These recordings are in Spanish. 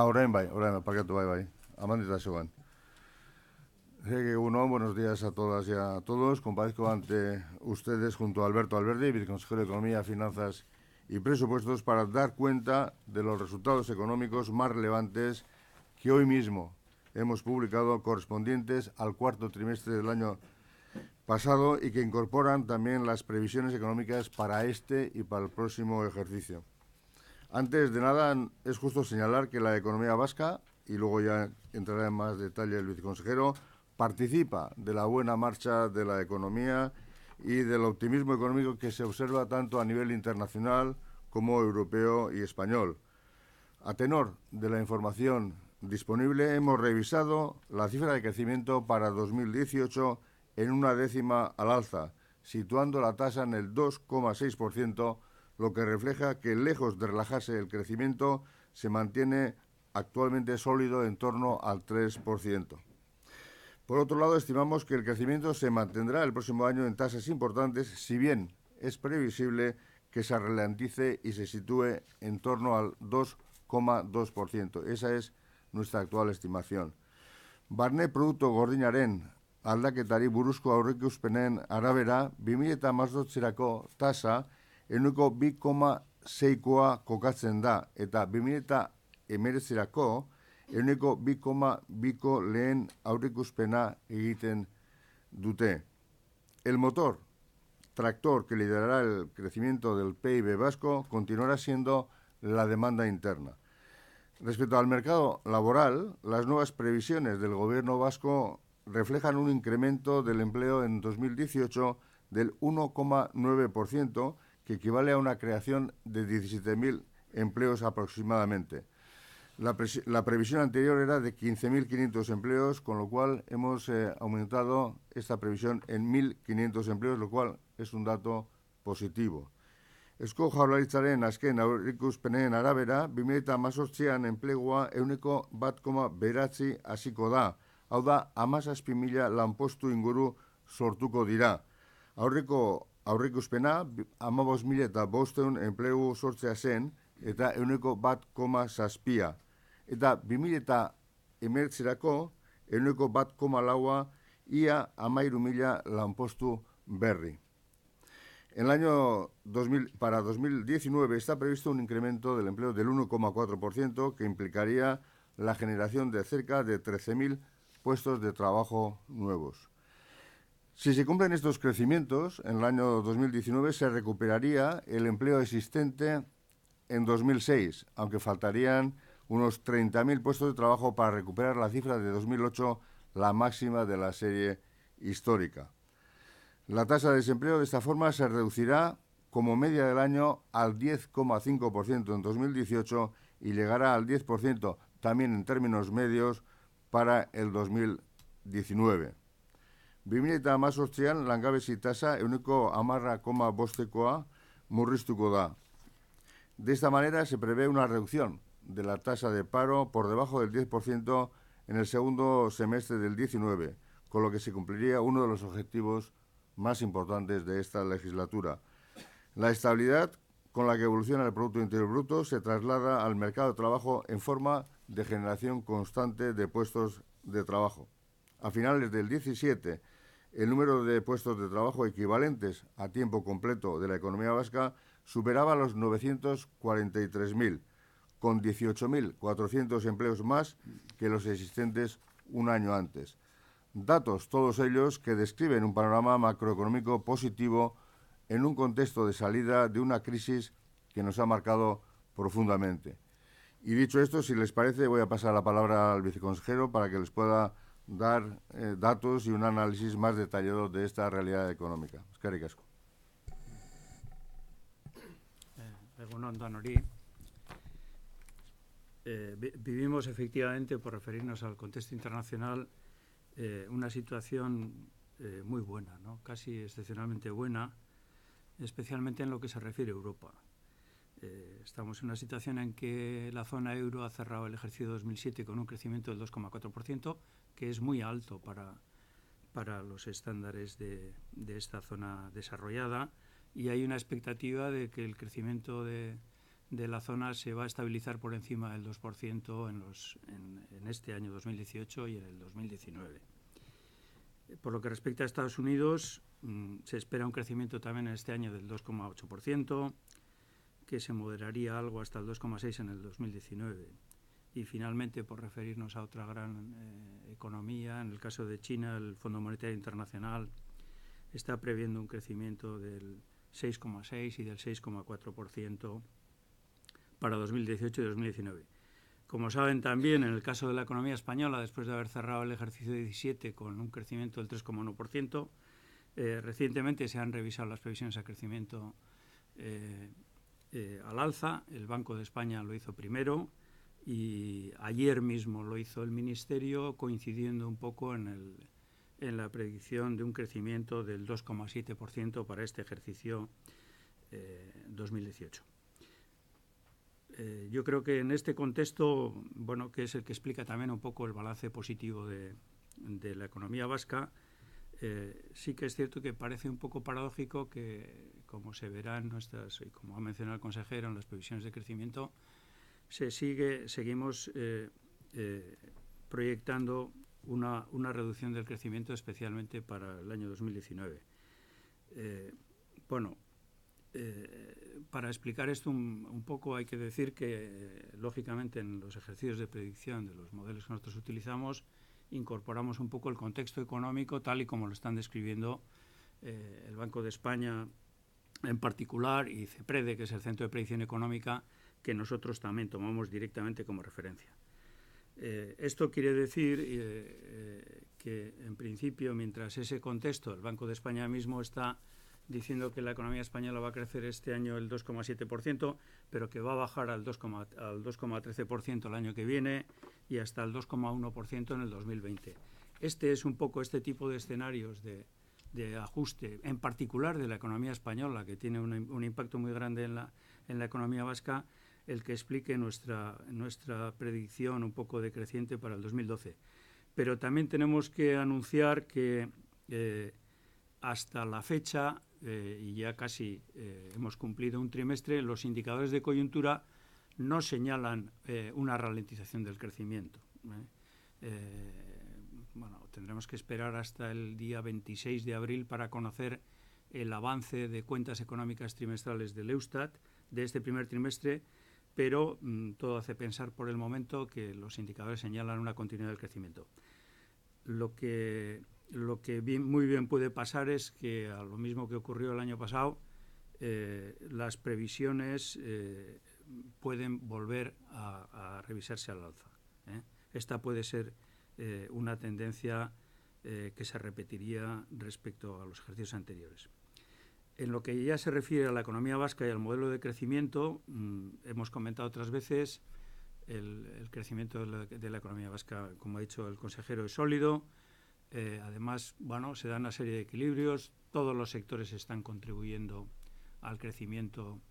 orain bai, parkatu bai. Amandita zegoen. Uno, buenos días a todas y a todos. Comparezco ante ustedes junto a Alberto Alberdi, viceconsejero de Economía, Finanzas y Presupuestos, para dar cuenta de los resultados económicos más relevantes que hoy mismo hemos publicado, correspondientes al cuarto trimestre del año pasado y que incorporan también las previsiones económicas para este y para el próximo ejercicio. Antes de nada, es justo señalar que la economía vasca, y luego ya entrará en más detalle el viceconsejero, participa de la buena marcha de la economía y del optimismo económico que se observa tanto a nivel internacional como europeo y español. A tenor de la información disponible, hemos revisado la cifra de crecimiento para 2018 en una décima al alza, situando la tasa en el 2,6%, lo que refleja que, lejos de relajarse el crecimiento, se mantiene actualmente sólido en torno al 3%. Por otro lado, estimamos que el crecimiento se mantendrá el próximo año en tasas importantes, si bien es previsible que se ralentice y se sitúe en torno al 2,2%. Esa es nuestra actual estimación. Barne produktu gordinaren aldaketari buruzko aurreikuspenen arabera, 2018rako tasa ehuneko 2,6koa kokatzen da, eta 2019rako ehuneko 2,2ko lehen aurreikuspena egiten dute. El motor tractor que liderará el crecimiento del PIB vasco continuará siendo la demanda interna. Respecto al mercado laboral, las nuevas previsiones del Gobierno vasco reflejan un incremento del empleo en 2018 del 1,9%, que equivale a una creación de 17.000 empleos aproximadamente. La previsión anterior era de 15.500 empleos, con lo cual hemos aumentado esta previsión en 1.500 empleos, lo cual es un dato positivo. Eusko Jaurlaritzaren azken aurreikuspenen arabera, 2018an enplegua ehuneko 1,9 hasiko da. Hau da, 17.000 lanpostu inguru sortuko dira. Aurreko aurreikuspena 15.500 enplegu sortzea zen, eta ehuneko 1,7. Eta 2019rako ehuneko 1,4, ia 13.000 lanpostu berri. En el año para 2019 está previsto un incremento del empleo del 1,4%, que implicaría la generación de cerca de 13.000 puestos de trabajo nuevos. Si se cumplen estos crecimientos, en el año 2019 se recuperaría el empleo existente en 2006, aunque faltarían unos 30.000 puestos de trabajo para recuperar la cifra de 2008, la máxima de la serie histórica. La tasa de desempleo de esta forma se reducirá como media del año al 10,5% en 2018 y llegará al 10% también en términos medios para el 2019. 2018an langabezi tasa ehuneko 10,5koa murriztuko da. De esta manera se prevé una reducción de la tasa de paro por debajo del 10% en el segundo semestre del 19, con lo que se cumpliría uno de los objetivos más importantes de esta legislatura. La estabilidad con la que evoluciona el Producto Interior Bruto se traslada al mercado de trabajo en forma de generación constante de puestos de trabajo. A finales del 17, el número de puestos de trabajo equivalentes a tiempo completo de la economía vasca superaba los 943.000, con 18.400 empleos más que los existentes un año antes. Datos todos ellos que describen un panorama macroeconómico positivo en un contexto de salida de una crisis que nos ha marcado profundamente. Y dicho esto, si les parece, voy a pasar la palabra al viceconsejero para que les pueda dar datos y un análisis más detallado de esta realidad económica. Eskerrik asko. Egunon danori. Vivimos efectivamente, por referirnos al contexto internacional, una situación muy buena, ¿no? Casi excepcionalmente buena, especialmente en lo que se refiere a Europa. Estamos en una situación en que la zona euro ha cerrado el ejercicio 2007 con un crecimiento del 2,4%, que es muy alto para los estándares de esta zona desarrollada, y hay una expectativa de que el crecimiento de la zona se va a estabilizar por encima del 2% en este año 2018 y en el 2019. Por lo que respecta a Estados Unidos, se espera un crecimiento también en este año del 2,8%, que se moderaría algo hasta el 2,6% en el 2019. Y finalmente, por referirnos a otra gran economía, en el caso de China, el Fondo Monetario Internacional está previendo un crecimiento del 6,6% y del 6,4% para 2018 y 2019. Como saben también, en el caso de la economía española, después de haber cerrado el ejercicio 17 con un crecimiento del 3,1%, recientemente se han revisado las previsiones a crecimiento al alza. El Banco de España lo hizo primero y ayer mismo lo hizo el Ministerio, coincidiendo un poco en la predicción de un crecimiento del 2,7% para este ejercicio 2018. Yo creo que en este contexto, bueno, que es el que explica también un poco el balance positivo de la economía vasca, sí que es cierto que parece un poco paradójico que, como se verá en nuestras, y como ha mencionado el consejero, en las previsiones de crecimiento, seguimos proyectando una reducción del crecimiento, especialmente para el año 2019. Para explicar esto un poco hay que decir que, lógicamente, en los ejercicios de predicción de los modelos que nosotros utilizamos, incorporamos un poco el contexto económico tal y como lo están describiendo el Banco de España en particular y CEPREDE, que es el Centro de Predicción Económica, que nosotros también tomamos directamente como referencia. Esto quiere decir que, en principio, mientras ese contexto, el Banco de España mismo está diciendo que la economía española va a crecer este año el 2,7%, pero que va a bajar al 2,13% el año que viene y hasta el 2,1% en el 2020. Este es un poco este tipo de escenarios de ajuste, en particular de la economía española, que tiene un impacto muy grande en la economía vasca, el que explique nuestra predicción un poco decreciente para el 2012. Pero también tenemos que anunciar que hasta la fecha, y ya casi hemos cumplido un trimestre, los indicadores de coyuntura no señalan una ralentización del crecimiento. Tendremos que esperar hasta el día 26 de abril para conocer el avance de cuentas económicas trimestrales del Eustat de este primer trimestre, pero todo hace pensar por el momento que los indicadores señalan una continuidad del crecimiento. Lo que muy bien puede pasar es que, a lo mismo que ocurrió el año pasado, las previsiones pueden volver a revisarse al alza. Esta puede ser una tendencia que se repetiría respecto a los ejercicios anteriores. En lo que ya se refiere a la economía vasca y al modelo de crecimiento, hemos comentado otras veces, el crecimiento de la economía vasca, como ha dicho el consejero, es sólido. Además, se dan una serie de equilibrios, todos los sectores están contribuyendo al crecimiento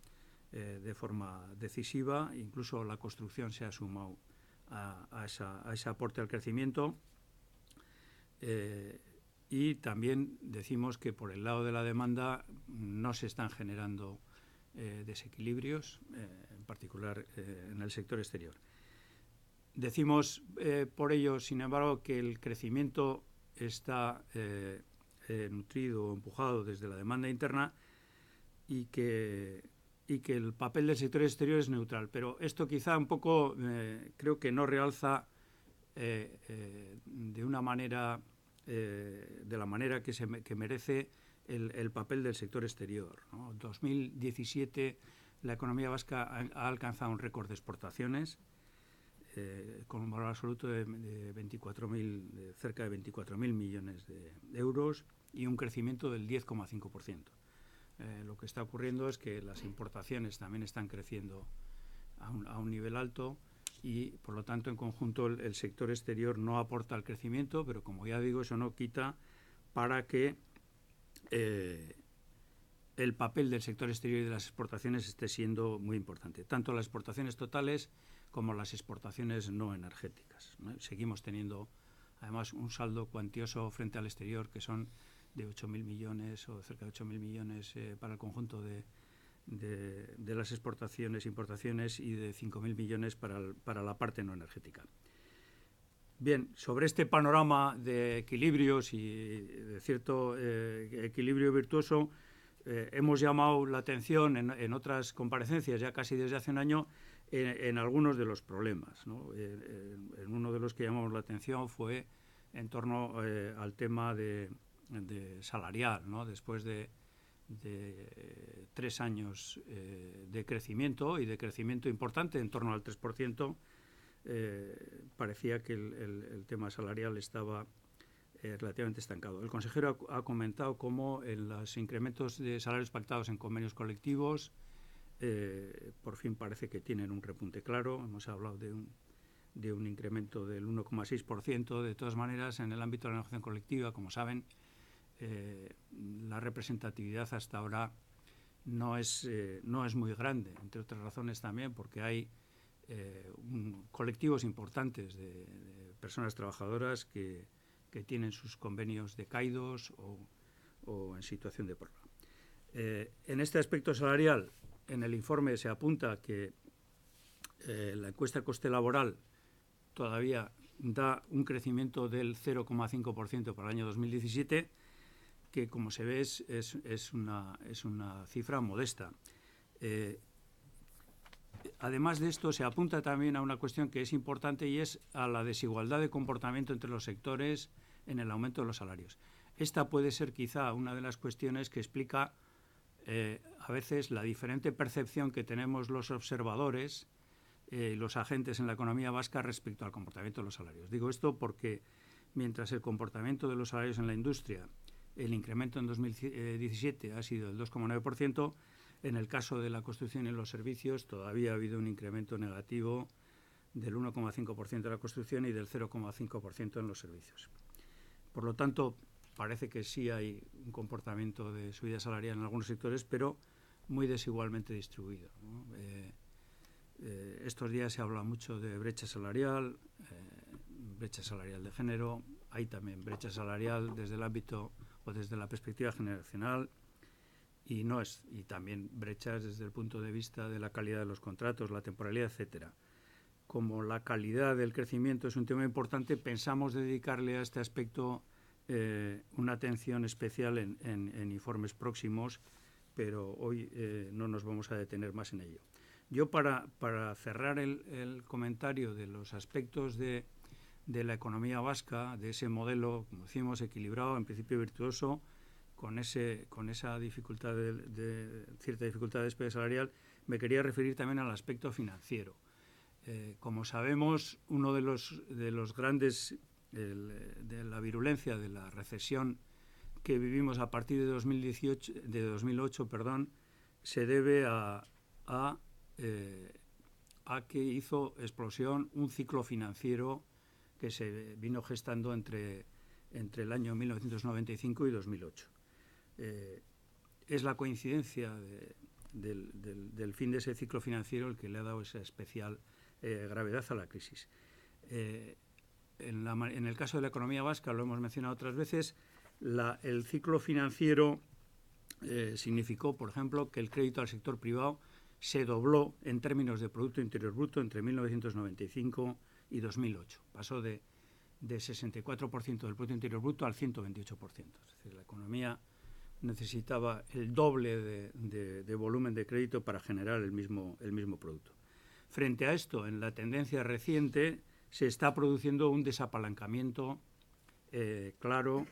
de forma decisiva, incluso la construcción se ha sumado a ese aporte al crecimiento. Y también decimos que por el lado de la demanda no se están generando desequilibrios, en particular en el sector exterior. Decimos por ello, sin embargo, que el crecimiento está nutrido o empujado desde la demanda interna y que el papel del sector exterior es neutral. Pero esto quizá un poco creo que no realza de una manera, de la manera que merece el papel del sector exterior, ¿no? En 2017 la economía vasca ha alcanzado un récord de exportaciones, con un valor absoluto de cerca de 24.000 millones de euros y un crecimiento del 10,5%. Lo que está ocurriendo es que las importaciones también están creciendo a un nivel alto y, por lo tanto, en conjunto el sector exterior no aporta al crecimiento, pero, como ya digo, eso no quita para que el papel del sector exterior y de las exportaciones esté siendo muy importante, tanto las exportaciones totales como las exportaciones no energéticas, ¿no? Seguimos teniendo, además, un saldo cuantioso frente al exterior, que son de 8.000 millones o cerca de 8.000 millones para el conjunto de de las exportaciones, importaciones y de 5.000 millones para la parte no energética. Bien, sobre este panorama de equilibrios y de cierto equilibrio virtuoso, hemos llamado la atención en otras comparecencias, ya casi desde hace un año, en algunos de los problemas, ¿no? En uno de los que llamamos la atención fue en torno al tema de salarial, ¿no? Después de 3 años de crecimiento, y de crecimiento importante, en torno al 3%, parecía que el tema salarial estaba relativamente estancado. El consejero ha comentado cómo en los incrementos de salarios pactados en convenios colectivos por fin parece que tienen un repunte claro. Hemos hablado de un incremento del 1,6%. De todas maneras, en el ámbito de la negociación colectiva, como saben, la representatividad hasta ahora no es muy grande, entre otras razones también porque hay colectivos importantes de personas trabajadoras que tienen sus convenios decaídos o en situación de prórroga. En este aspecto salarial, en el informe se apunta que la encuesta coste laboral todavía da un crecimiento del 0,5% para el año 2017, que, como se ve, es una cifra modesta. Además de esto, se apunta también a una cuestión que es importante, y es a la desigualdad de comportamiento entre los sectores en el aumento de los salarios. Esta puede ser quizá una de las cuestiones que explica a veces la diferente percepción que tenemos los observadores, los agentes en la economía vasca respecto al comportamiento de los salarios. Digo esto porque mientras el comportamiento de los salarios en la industria, el incremento en 2017 ha sido del 2,9%, en el caso de la construcción y los servicios todavía ha habido un incremento negativo del 1,5% de la construcción y del 0,5% en los servicios. Por lo tanto, parece que sí hay un comportamiento de subida salarial en algunos sectores, pero muy desigualmente distribuido, ¿no? Estos días se habla mucho de brecha salarial de género. Hay también brecha salarial desde el ámbito o desde la perspectiva generacional, y también brechas desde el punto de vista de la calidad de los contratos, la temporalidad, etcétera. Como la calidad del crecimiento es un tema importante, pensamos dedicarle a este aspecto una atención especial en informes próximos, pero hoy no nos vamos a detener más en ello. Yo, para cerrar el comentario de los aspectos de la economía vasca, de ese modelo, como decimos, equilibrado, en principio virtuoso, con esa dificultad cierta dificultad de despegue salarial, me quería referir también al aspecto financiero. Como sabemos, uno de los grandes de la virulencia de la recesión que vivimos a partir de 2008, se debe a que hizo explosión un ciclo financiero que se vino gestando entre el año 1995 y 2008. Es la coincidencia del fin de ese ciclo financiero el que le ha dado esa especial gravedad a la crisis. En el caso de la economía vasca, lo hemos mencionado otras veces, el ciclo financiero significó, por ejemplo, que el crédito al sector privado se dobló en términos de Producto Interior Bruto entre 1995 y 2008. Pasó de 64% del Producto Interior Bruto al 128%. Es decir, la economía necesitaba el doble de volumen de crédito para generar el mismo producto. Frente a esto, en la tendencia reciente, se está produciendo un desapalancamiento claro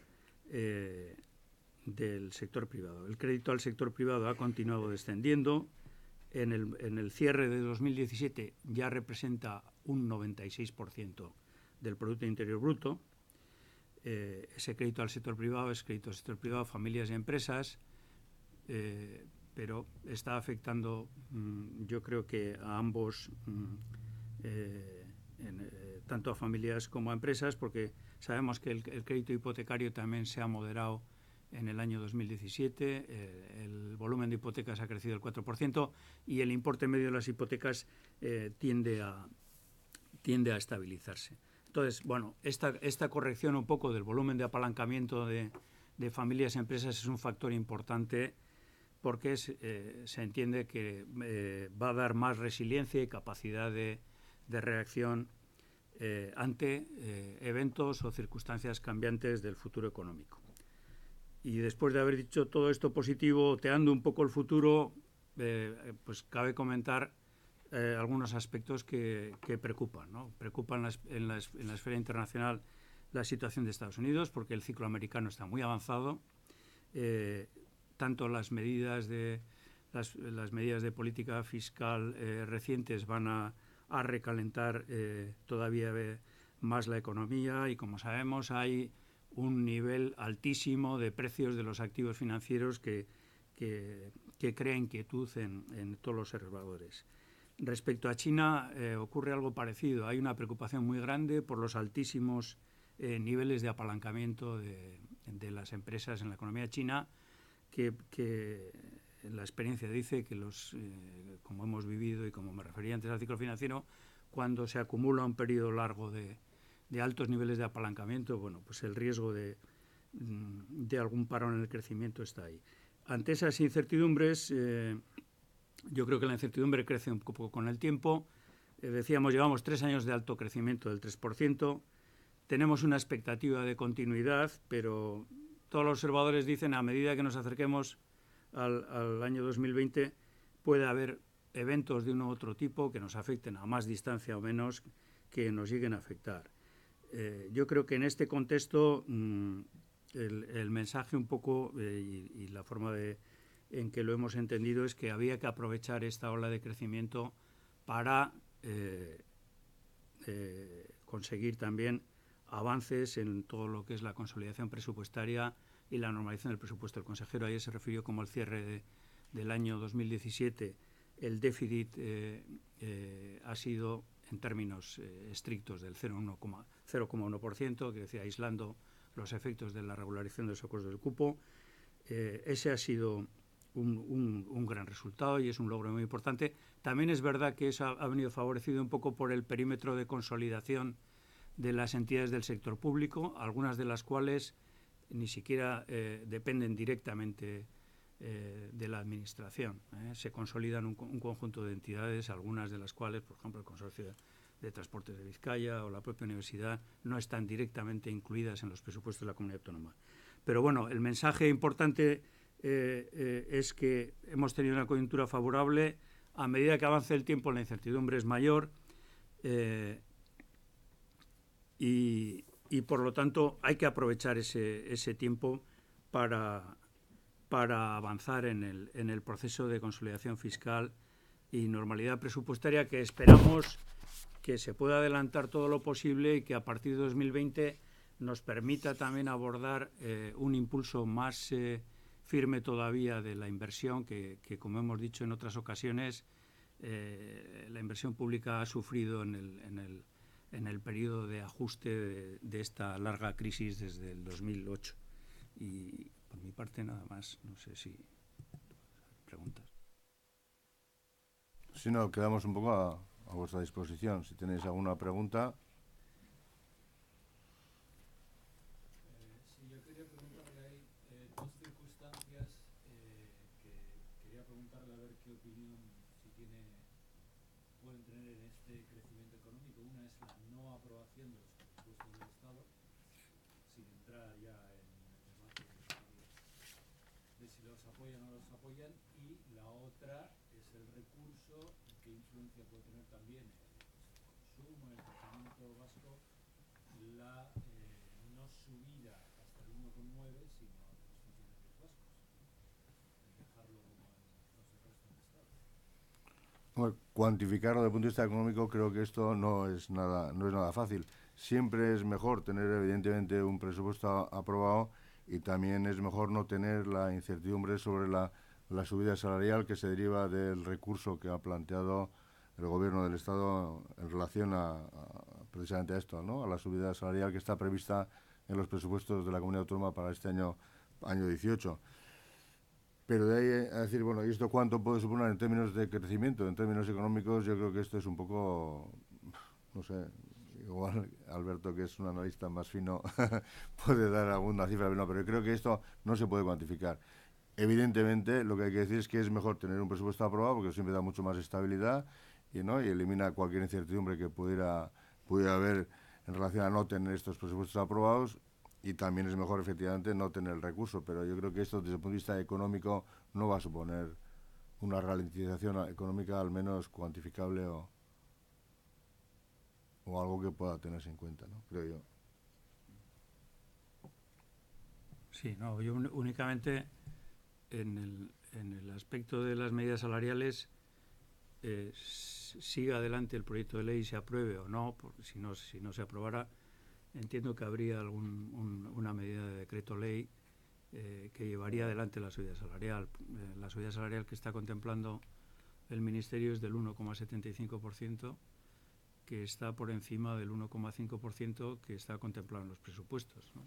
del sector privado. El crédito al sector privado ha continuado descendiendo. En el cierre de 2017 ya representa un 96% del Producto Interior Bruto. Ese crédito al sector privado es crédito al sector privado, familias y empresas, pero está afectando, yo creo que a ambos, tanto a familias como a empresas, porque sabemos que el crédito hipotecario también se ha moderado en el año 2017, el volumen de hipotecas ha crecido el 4% y el importe medio de las hipotecas tiende a estabilizarse. Entonces, bueno, esta corrección un poco del volumen de apalancamiento de familias y empresas es un factor importante porque se entiende que va a dar más resiliencia y capacidad de reacción ante eventos o circunstancias cambiantes del futuro económico. Y después de haber dicho todo esto positivo, oteando un poco el futuro, pues cabe comentar algunos aspectos que preocupan, ¿no? Preocupan en la esfera internacional la situación de Estados Unidos, porque el ciclo americano está muy avanzado. Tanto las medidas de política fiscal recientes van a recalentar todavía más la economía, y como sabemos hay un nivel altísimo de precios de los activos financieros que crea inquietud en todos los observadores. Respecto a China ocurre algo parecido. Hay una preocupación muy grande por los altísimos niveles de apalancamiento de las empresas en la economía china, que la experiencia dice que como hemos vivido y como me refería antes al ciclo financiero, cuando se acumula un periodo largo de altos niveles de apalancamiento, bueno, pues el riesgo de algún parón en el crecimiento está ahí. Ante esas incertidumbres, yo creo que la incertidumbre crece un poco con el tiempo. Decíamos, llevamos 3 años de alto crecimiento del 3%. Tenemos una expectativa de continuidad, pero todos los observadores dicen a medida que nos acerquemos al año 2020 puede haber eventos de uno u otro tipo que nos afecten a más distancia o menos, que nos lleguen a afectar. Yo creo que en este contexto el mensaje un poco y la forma en que lo hemos entendido es que había que aprovechar esta ola de crecimiento para conseguir también avances en todo lo que es la consolidación presupuestaria y la normalización del presupuesto. El consejero ayer se refirió como al cierre del año 2017 el déficit ha sido, en términos estrictos, del 0,1%, que decía, aislando los efectos de la regularización de los acuerdos del cupo. Ese ha sido un gran resultado y es un logro muy importante. También es verdad que eso ha venido favorecido un poco por el perímetro de consolidación de las entidades del sector público, algunas de las cuales ni siquiera dependen directamente de la administración. Se consolidan un conjunto de entidades, algunas de las cuales, por ejemplo, el Consorcio de Transportes de Vizcaya o la propia universidad, no están directamente incluidas en los presupuestos de la comunidad autónoma. Pero bueno, el mensaje importante es que hemos tenido una coyuntura favorable. A medida que avance el tiempo, la incertidumbre es mayor y por lo tanto hay que aprovechar ese tiempo para avanzar en el proceso de consolidación fiscal y normalidad presupuestaria, que esperamos que se pueda adelantar todo lo posible y que a partir de 2020 nos permita también abordar un impulso más firme todavía de la inversión, que como hemos dicho en otras ocasiones, la inversión pública ha sufrido en el periodo de ajuste de esta larga crisis desde el 2008. Y por mi parte nada más. No sé si preguntas. Si no, quedamos un poco a vuestra disposición. Si tenéis alguna pregunta. Sí, yo quería preguntarle, hay dos circunstancias que quería preguntarle a ver qué opinión pueden tener en este crecimiento económico. Una es la no aprobación de los presupuestos del Estado, sin entrar ya en debates de si los apoyan o no los apoyan, y la otra es el recurso, qué influencia puede tener también en el consumo, en el crecimiento vasco, la no subida hasta el 1,9, sino de los funcionarios vascos, dejarlo como en los resto del Estado. Bueno, cuantificarlo desde el punto de vista económico, creo que esto no es nada fácil. Siempre es mejor tener evidentemente un presupuesto aprobado, y también es mejor no tener la incertidumbre sobre la subida salarial que se deriva del recurso que ha planteado el Gobierno del Estado en relación precisamente a esto, ¿no? A la subida salarial que está prevista en los presupuestos de la Comunidad Autónoma para este año 18. Pero de ahí a decir, bueno, ¿y esto cuánto puede suponer en términos de crecimiento, en términos económicos? Yo creo que esto es un poco, no sé, igual Alberto, que es un analista más fino, puede dar alguna cifra, pero yo creo que esto no se puede cuantificar. evidentemente, lo que hay que decir es que es mejor tener un presupuesto aprobado porque siempre da mucho más estabilidad y, ¿no? y elimina cualquier incertidumbre que pudiera haber en relación a no tener estos presupuestos aprobados y también es mejor efectivamente no tener el recurso, pero yo creo que esto desde el punto de vista económico no va a suponer una ralentización económica al menos cuantificable o algo que pueda tenerse en cuenta, ¿no? Creo yo. Sí, no, yo únicamente en el aspecto de las medidas salariales, siga adelante el proyecto de ley y se apruebe o no, porque si no se aprobara, entiendo que habría una medida de decreto ley que llevaría adelante la subida salarial. La subida salarial que está contemplando el Ministerio es del 1,75%, que está por encima del 1,5% que está contemplado en los presupuestos, ¿no?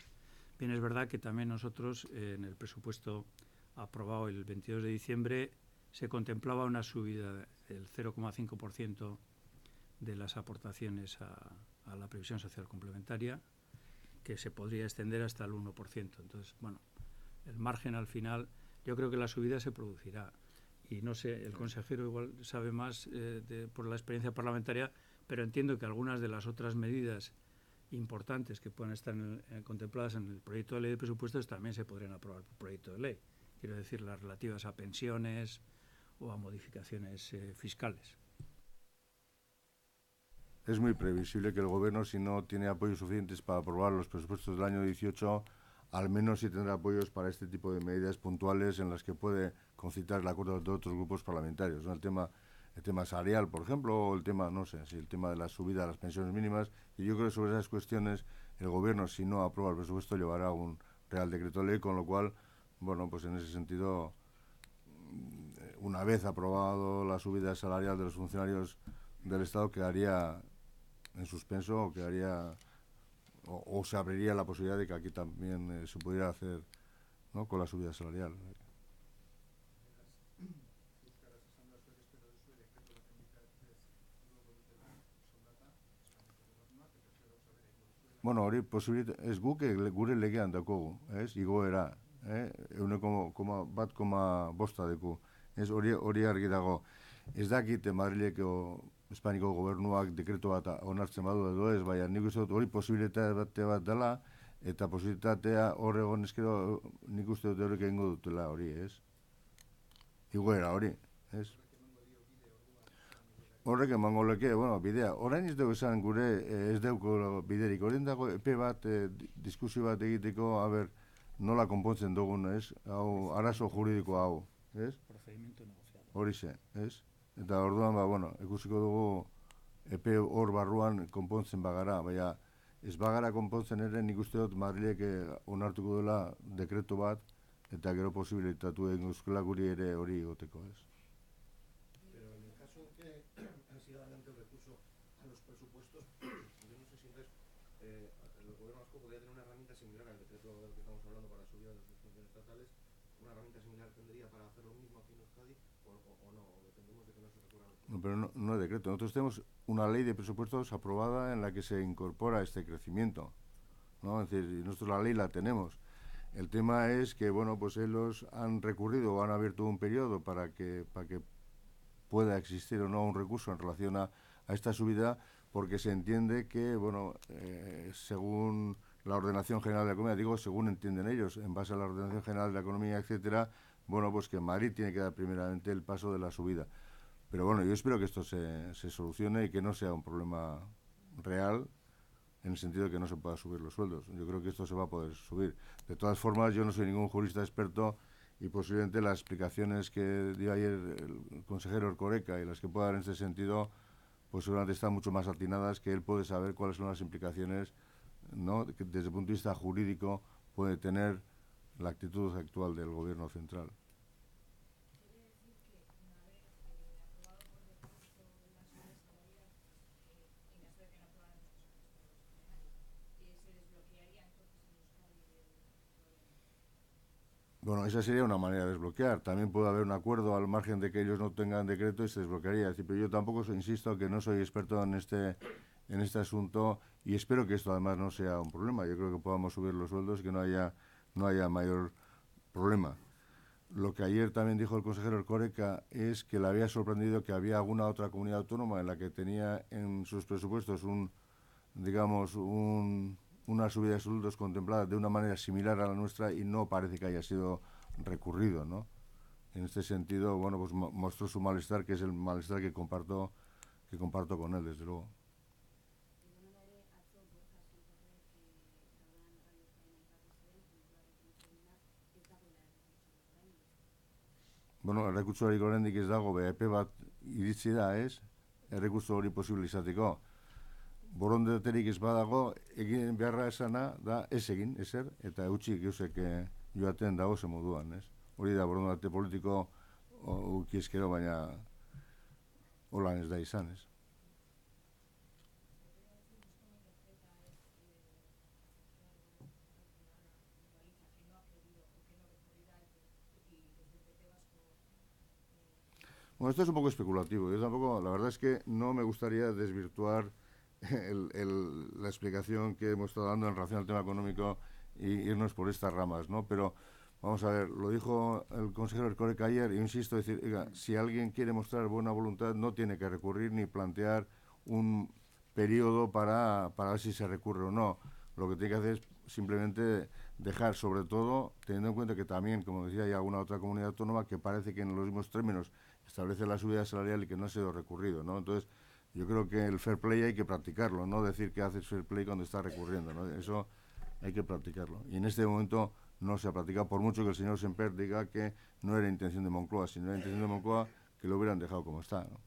Bien, es verdad que también nosotros en el presupuesto aprobado el 22 de diciembre se contemplaba una subida del 0,5% de las aportaciones a la previsión social complementaria, que se podría extender hasta el 1%. Entonces, bueno, el margen al final, yo creo que la subida se producirá. Y no sé, el consejero igual sabe más por la experiencia parlamentaria, pero entiendo que algunas de las otras medidas importantes que puedan estar contempladas en el proyecto de ley de presupuestos también se podrían aprobar por proyecto de ley. Quiero decir, las relativas a pensiones o a modificaciones fiscales. Es muy previsible que el Gobierno, si no tiene apoyos suficientes para aprobar los presupuestos del año 18, al menos sí tendrá apoyos para este tipo de medidas puntuales en las que puede concitar el acuerdo de otros grupos parlamentarios, ¿no? El tema salarial, por ejemplo, o el tema, no sé, si el tema de la subida de las pensiones mínimas. Y yo creo que sobre esas cuestiones el Gobierno, si no aprueba el presupuesto, llevará un Real Decreto Ley, con lo cual, bueno, pues en ese sentido, una vez aprobado la subida salarial de los funcionarios del Estado, quedaría en suspenso o quedaría o se abriría la posibilidad de que aquí también se pudiera hacer, ¿no? Con la subida salarial. Bueno, hori ez guk gure legean dakogu, ez, igoera, euneko bat koma bosta deku, ez, hori argi dago. Ez dakit Madrileko Espainiko gobernuak dekretu bat onartzen badu edo ez, baina nik uste dut hori posibilitate bat dela, eta posibilitatea hor egon eskero nik uste dut horrek egingo dutela hori, ez? Igoera hori, ez? Horrek emango leke, bueno, bidea. Orain ez dugu esan gure ez dugu biderik. Horien dago epe bat, diskusio bat egiteko, haber, nola konpontzen dugun, ez? Hau, arazo juridiko hau, ez? Procedimiento negociado. Horixe, ez? Eta orduan, ba, bueno, ikusiko dugu epe hor barruan konpontzen bagara, baina ez bagara konpontzen ere nik uste dut Madrilek onartuko dela dekretu bat, eta gero posibilitatu egin guzkela guri ere hori egoteko, ez? Pero en el caso de que siga adelante el recurso a los presupuestos, yo no sé si entonces el gobierno vasco podría tener una herramienta similar al decreto del que estamos hablando para subir a las funciones estatales, una herramienta similar tendría para hacer lo mismo aquí en Euskadi o no, o dependemos de que no se recurra. No, pero no es decreto. Nosotros tenemos una ley de presupuestos aprobada en la que se incorpora este crecimiento, ¿no? Es decir, nosotros la ley la tenemos. El tema es que, bueno, pues ellos han recurrido o han abierto un periodo para que pueda existir o no un recurso en relación a esta subida, porque se entiende que, bueno, según la Ordenación General de la Economía, digo, según entienden ellos, en base a la Ordenación General de la Economía, etcétera, bueno, pues que Madrid tiene que dar primeramente el paso de la subida. Pero bueno, yo espero que esto se solucione y que no sea un problema real, en el sentido de que no se pueda subir los sueldos. Yo creo que esto se va a poder subir. De todas formas, yo no soy ningún jurista experto y posiblemente las explicaciones que dio ayer el consejero Erkoreka y las que pueda dar en ese sentido, pues seguramente están mucho más atinadas, que él puede saber cuáles son las implicaciones, ¿no?, que desde el punto de vista jurídico puede tener la actitud actual del gobierno central. Bueno, esa sería una manera de desbloquear. También puede haber un acuerdo al margen de que ellos no tengan decreto y se desbloquearía. Pero yo tampoco insisto que no soy experto en este asunto y espero que esto además no sea un problema. Yo creo que podamos subir los sueldos y que no haya mayor problema. lo que ayer también dijo el consejero Erkoreka es que le había sorprendido que había alguna otra comunidad autónoma en la que tenía en sus presupuestos una subida de sueldos contemplada de una manera similar a la nuestra y no parece que haya sido recurrido, ¿no? En este sentido, bueno, pues mostró su malestar, que es el malestar que comparto con él, desde luego. Bueno, errekurtsorik oraindik ez dago, epe bat iritsi da, ez? Errekurtso hori posible izateko. Borondaterik ez badago, egin beharra esana da ez egin, ezer, eta utzi geuzek joaten dago ze moduan, ez? Hori da borondate politiko ukiezkero, baina holan ez da izan, ez? Bueno, esto es un poco especulativo. Yo tampoco, la verdad es que no me gustaría desvirtuar la explicación que hemos estado dando en relación al tema económico y irnos por estas ramas, ¿no? Pero vamos a ver, lo dijo el consejero Erkoreka ayer, y insisto, decir, oiga, si alguien quiere mostrar buena voluntad, no tiene que recurrir ni plantear un periodo para ver si se recurre o no. Lo que tiene que hacer es simplemente dejar, sobre todo, teniendo en cuenta que también, como decía, hay alguna otra comunidad autónoma que parece que en los mismos términos establece la subida salarial y que no ha sido recurrido, ¿no? Entonces, yo creo que el fair play hay que practicarlo, no decir que haces fair play cuando está recurriendo, ¿no? Eso hay que practicarlo. Y en este momento no se ha practicado, por mucho que el señor Semper diga que no era intención de Moncloa. Si no era intención de Moncloa, que lo hubieran dejado como está, ¿no?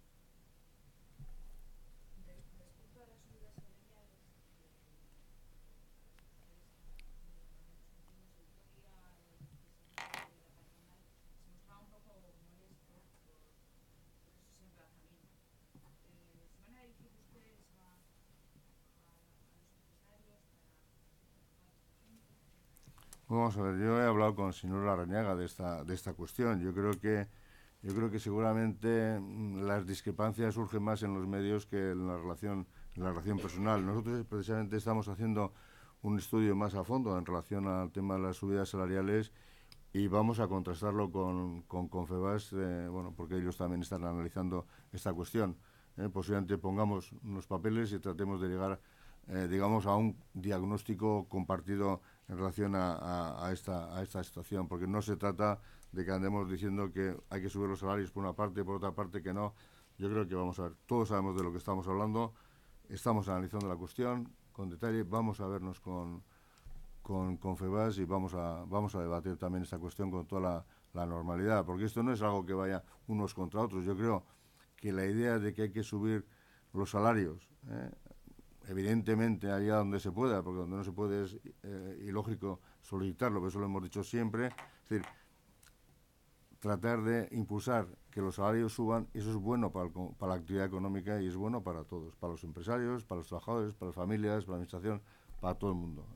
Vamos a ver, yo he hablado con el señor Larrañaga de esta cuestión. Yo creo que seguramente las discrepancias surgen más en los medios que en la relación personal. Nosotros precisamente estamos haciendo un estudio más a fondo en relación al tema de las subidas salariales y vamos a contrastarlo con Confebask, bueno, porque ellos también están analizando esta cuestión. Posiblemente pongamos unos papeles y tratemos de llegar, digamos, a un diagnóstico compartido en relación a esta situación, porque no se trata de que andemos diciendo que hay que subir los salarios por una parte y por otra parte que no. Yo creo que vamos a ver, todos sabemos de lo que estamos hablando, estamos analizando la cuestión con detalle, vamos a vernos con Confebask y vamos a debatir también esta cuestión con toda la normalidad, porque esto no es algo que vaya unos contra otros. Yo creo que la idea de que hay que subir los salarios, evidentemente allá donde se pueda, porque donde no se puede es ilógico solicitarlo, pero eso lo hemos dicho siempre, es decir, tratar de impulsar que los salarios suban, eso es bueno para la actividad económica y es bueno para todos, para los empresarios, para los trabajadores, para las familias, para la administración, para todo el mundo.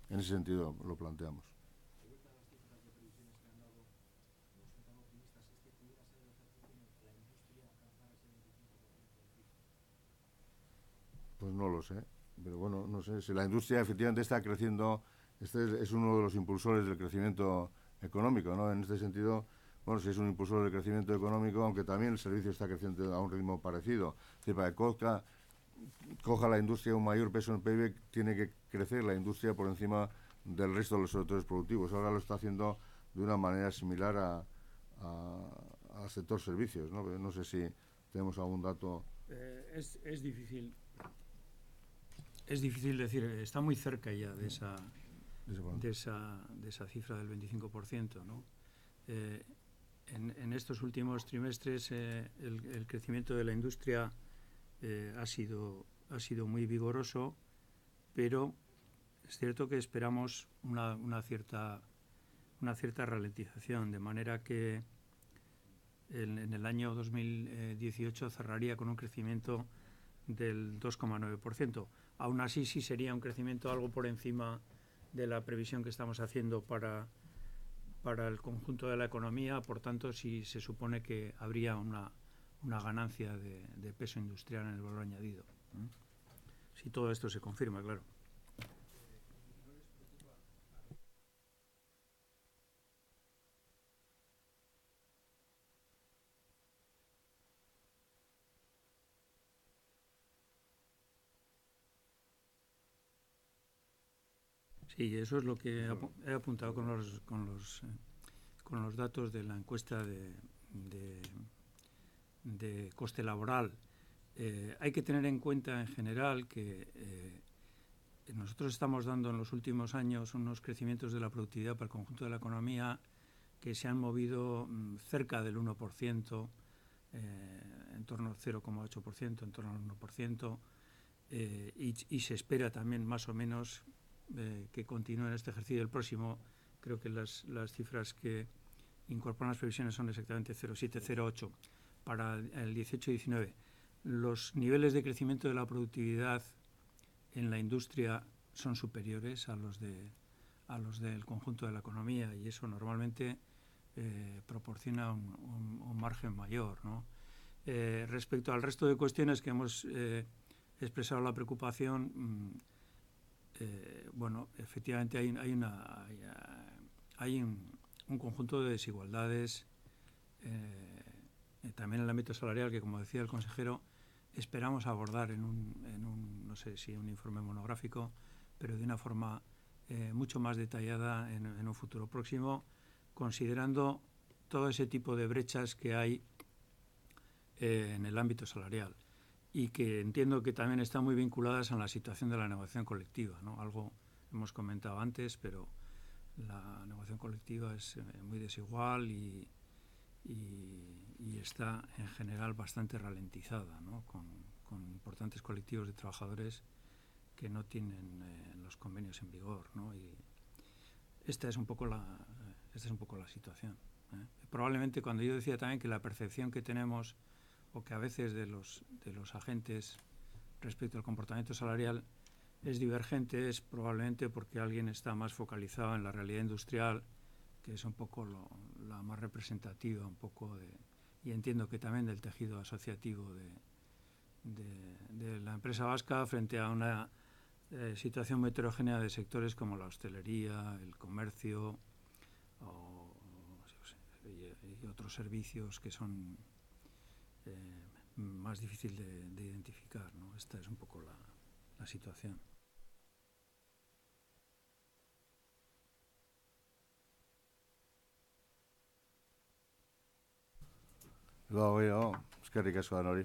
En ese sentido lo planteamos. Pues no lo sé, pero bueno, no sé, si la industria efectivamente está creciendo, este es uno de los impulsores del crecimiento económico, ¿no? En este sentido, bueno, si es un impulsor del crecimiento económico, aunque también el servicio está creciendo a un ritmo parecido. Es decir, para que coja la industria un mayor peso en el PIB, tiene que crecer la industria por encima del resto de los sectores productivos. Ahora lo está haciendo de una manera similar al sector servicios, ¿no? Pero no sé si tenemos algún dato. Es difícil. Es difícil decir, está muy cerca ya de esa cifra del 25%, ¿no? En estos últimos trimestres el crecimiento de la industria ha sido muy vigoroso, pero es cierto que esperamos una cierta ralentización, de manera que en el año 2018 cerraría con un crecimiento del 2,9%. Aún así sí sería un crecimiento algo por encima de la previsión que estamos haciendo para el conjunto de la economía. Por tanto, sí se supone que habría una ganancia de peso industrial en el valor añadido. Si todo esto se confirma, claro. Sí, eso es lo que he apuntado con los datos de la encuesta de coste laboral. Hay que tener en cuenta en general que nosotros estamos dando en los últimos años unos crecimientos de la productividad para el conjunto de la economía que se han movido cerca del 1%, en torno al 0,8%, en torno al 1%, y se espera también más o menos que continúe en este ejercicio. El próximo, creo que las cifras que incorporan las previsiones son exactamente 0,7, 0,8 para el 18-19. Los niveles de crecimiento de la productividad en la industria son superiores a los del conjunto de la economía, y eso normalmente proporciona un margen mayor, ¿no? Respecto al resto de cuestiones que hemos expresado la preocupación, bueno, efectivamente hay un conjunto de desigualdades también en el ámbito salarial que, como decía el consejero, esperamos abordar en un no sé si un informe monográfico, pero de una forma mucho más detallada en un futuro próximo, considerando todo ese tipo de brechas que hay en el ámbito salarial y que entiendo que también están muy vinculadas a la situación de la negociación colectiva, ¿no? Algo hemos comentado antes, pero la negociación colectiva es muy desigual y está en general bastante ralentizada, ¿no? con importantes colectivos de trabajadores que no tienen los convenios en vigor, ¿no? Y esta es un poco la situación, ¿eh? Probablemente, cuando yo decía también que la percepción que tenemos, o que a veces de los agentes respecto al comportamiento salarial es divergente, es probablemente porque alguien está más focalizado en la realidad industrial, que es un poco la más representativa, un poco y entiendo que también del tejido asociativo de la empresa vasca, frente a una situación muy heterogénea de sectores como la hostelería, el comercio y otros servicios que son más difícil de identificar, ¿no? Esta es un poco la situación. Luego, eskerrik asko, Anori.